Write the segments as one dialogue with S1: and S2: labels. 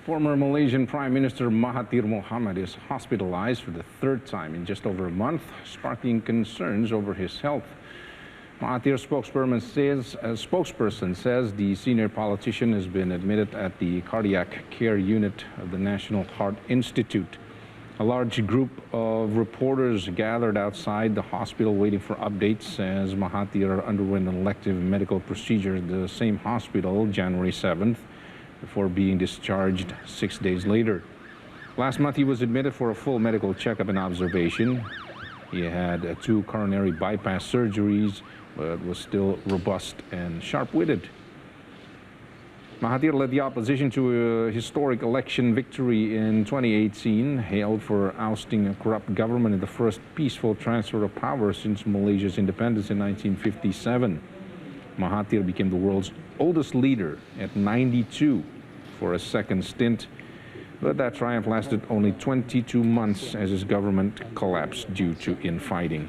S1: Former Malaysian Prime Minister Mahathir Mohamad is hospitalized for the third time in just over a month, sparking concerns over his health. Mahathir's spokesperson says the senior politician has been admitted at the cardiac care unit of the National Heart Institute. A large group of reporters gathered outside the hospital waiting for updates as Mahathir underwent an elective medical procedure at the same hospital January 7th before being discharged 6 days later. Last month, he was admitted for a full medical checkup and observation. He had 2 coronary bypass surgeries, but was still robust and sharp-witted. Mahathir led the opposition to a historic election victory in 2018, hailed for ousting a corrupt government in the first peaceful transfer of power since Malaysia's independence in 1957. Mahathir became the world's oldest leader at 92 for a second stint, but that triumph lasted only 22 months as his government collapsed due to infighting.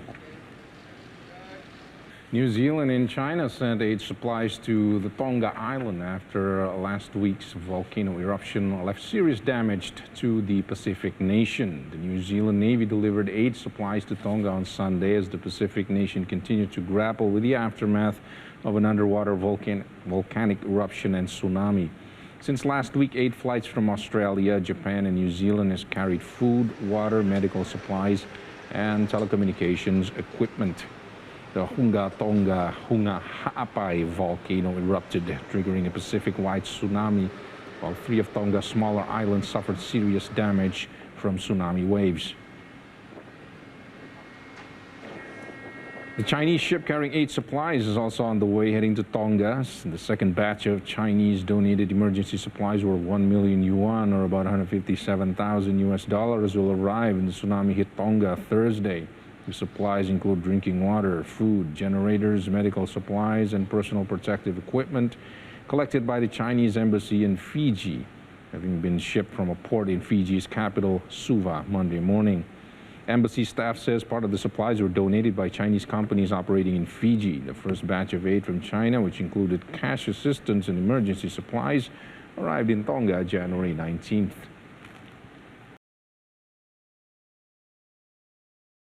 S1: New Zealand and China sent aid supplies to the Tonga Island after last week's volcano eruption left serious damage to the Pacific nation. The New Zealand Navy delivered aid supplies to Tonga on Sunday as the Pacific nation continued to grapple with the aftermath of an underwater volcanic eruption and tsunami. Since last week, 8 flights from Australia, Japan, and New Zealand has carried food, water, medical supplies, and telecommunications equipment. The Hunga Ha'apai volcano erupted, triggering a Pacific-wide tsunami, while 3 of Tonga's smaller islands suffered serious damage from tsunami waves. The Chinese ship carrying aid supplies is also on the way, heading to Tonga. The second batch of Chinese donated emergency supplies worth 1 million yuan, or about $157,000 will arrive when the tsunami hit Tonga Thursday. The supplies include drinking water, food, generators, medical supplies, and personal protective equipment collected by the Chinese embassy in Fiji, having been shipped from a port in Fiji's capital, Suva, Monday morning. Embassy staff says part of the supplies were donated by Chinese companies operating in Fiji. The first batch of aid from China, which included cash assistance and emergency supplies, arrived in Tonga January 19th.